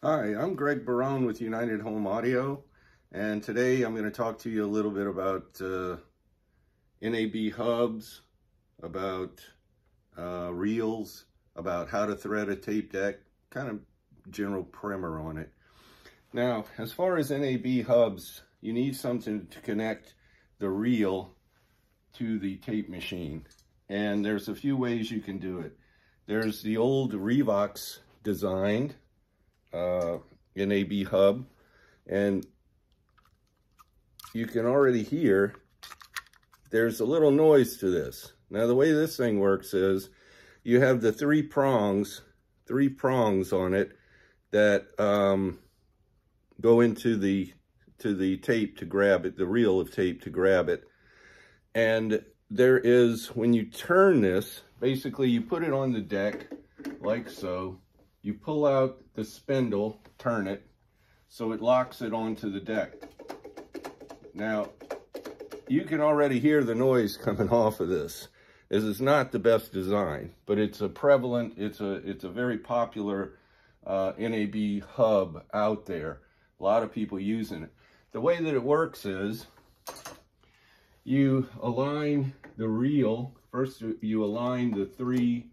Hi, I'm Greg Barone with United Home Audio, and today I'm going to talk to you a little bit about NAB hubs, about reels, about how to thread a tape deck, kind of general primer on it. Now, as far as NAB hubs, you need something to connect the reel to the tape machine, and there's a few ways you can do it. There's the old Revox designed NAB hub, and you can already hear there's a little noise to this. Now the way this thing works is you have the three prongs on it that go into the tape to grab it, the reel of tape to grab it. And there is, when you turn this, basically you put it on the deck like so. You pull out the spindle, turn it, so it locks it onto the deck. Now, you can already hear the noise coming off of this. This is not the best design, but it's a prevalent, it's a very popular NAB hub out there. A lot of people using it. The way that it works is you align the reel. First, you align the three,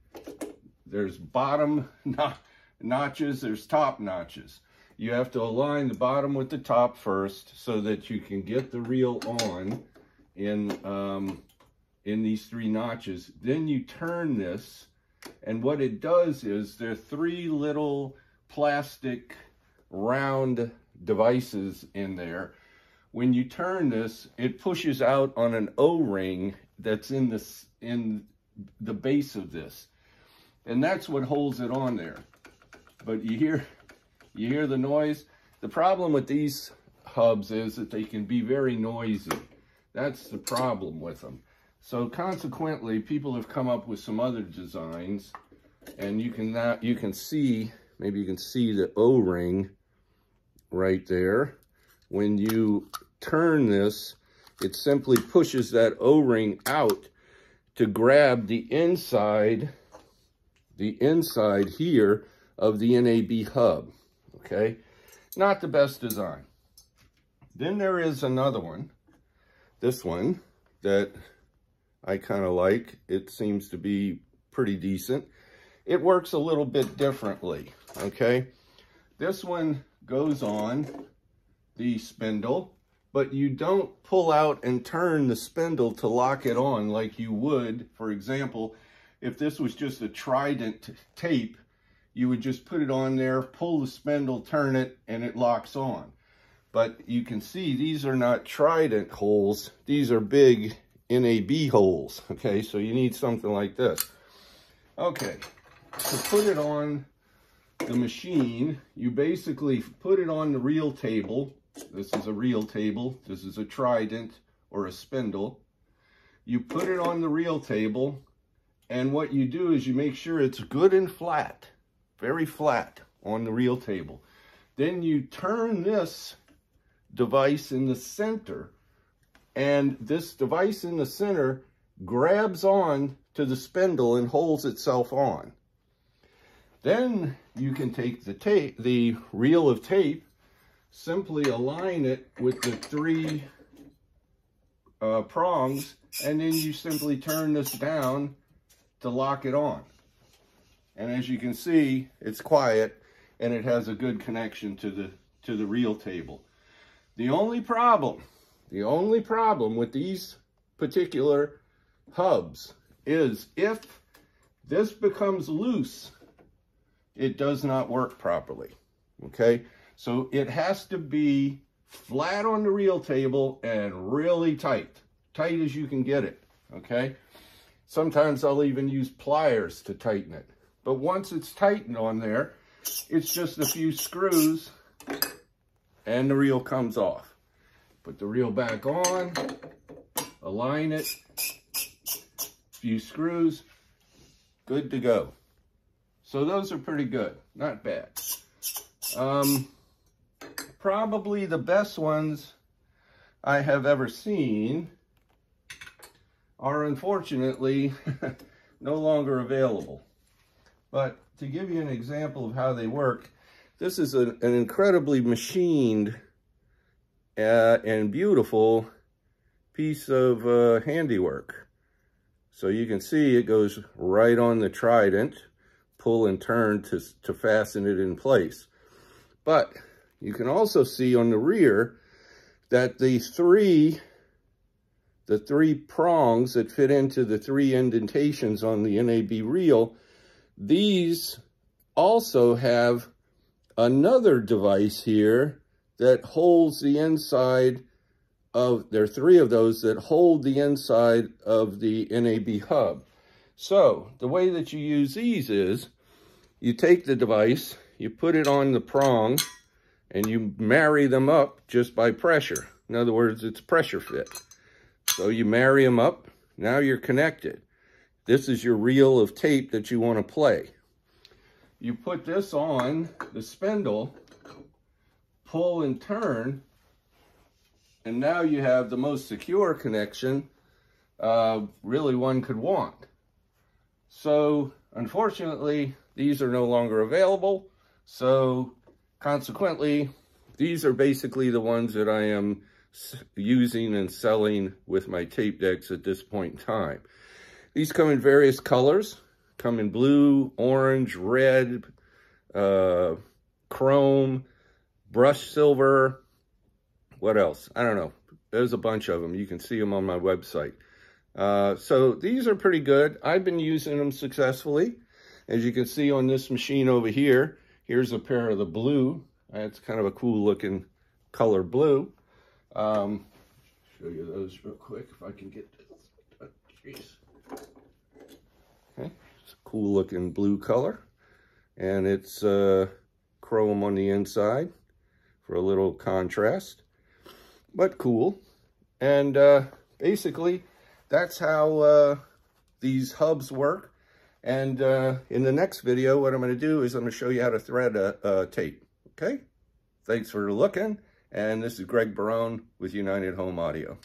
there's bottom notches, there's top notches. You have to align the bottom with the top first so that you can get the reel on in these three notches. Then you turn this, and what it does is there are three little plastic round devices in there. When you turn this, it pushes out on an O-ring that's in the base of this, and that's what holds it on there. But you hear the noise. The problem with these hubs is that they can be very noisy. That's the problem with them. So consequently, people have come up with some other designs, and you can see, maybe you can see the O-ring right there. When you turn this, it simply pushes that O-ring out to grab the inside here of the NAB hub, okay? Not the best design. Then there is another one, this one, that I kind of like. It seems to be pretty decent. It works a little bit differently, okay? This one goes on the spindle, but you don't pull out and turn the spindle to lock it on like you would, for example, if this was just a Trident tape. You would just put it on there, pull the spindle, turn it, and it locks on. But you can see these are not Trident holes. These are big NAB holes, okay? So you need something like this. Okay, to put it on the machine, you basically put it on the reel table. This is a reel table. This is a Trident or a spindle. You put it on the reel table, and what you do is you make sure it's good and flat. Very flat on the reel table. Then you turn this device in the center, and this device in the center grabs on to the spindle and holds itself on. Then you can take the reel of tape, simply align it with the three prongs, and then you simply turn this down to lock it on. And as you can see, it's quiet, and it has a good connection to the reel table. The only problem with these particular hubs is if this becomes loose, it does not work properly, okay? So it has to be flat on the reel table and really tight as you can get it, okay? Sometimes I'll even use pliers to tighten it. But once it's tightened on there, it's just a few screws and the reel comes off. Put the reel back on, align it, few screws, good to go. So those are pretty good, not bad. Probably the best ones I have ever seen are unfortunately no longer available. But to give you an example of how they work, This is an incredibly machined and beautiful piece of handiwork. So you can see it goes right on the Trident, pull and turn to fasten it in place. But you can also see on the rear that the three prongs that fit into the 3 indentations on the NAB reel, these also have another device here that holds the inside of, there are 3 of those that hold the inside of the NAB hub. So the way that you use these is, you take the device, you put it on the prong, and you marry them up just by pressure. In other words, it's pressure fit. So you marry them up, now you're connected. This is your reel of tape that you want to play. You put this on the spindle, pull and turn, and now you have the most secure connection really one could want. So unfortunately, these are no longer available. So consequently, these are basically the ones that I am using and selling with my tape decks at this point in time. These come in various colors, come in blue, orange, red, chrome, brushed silver, what else? I don't know. There's a bunch of them. You can see them on my website. So these are pretty good. I've been using them successfully. As you can see on this machine over here, here's a pair of the blue. It's kind of a cool looking color blue. Show you those real quick if I can get this. Jeez. Okay, it's a cool looking blue color. And it's chrome on the inside for a little contrast. But cool. And basically, that's how these hubs work. And in the next video, what I'm going to do is I'm going to show you how to thread a tape. Okay? Thanks for looking. And this is Greg Barone with United Home Audio.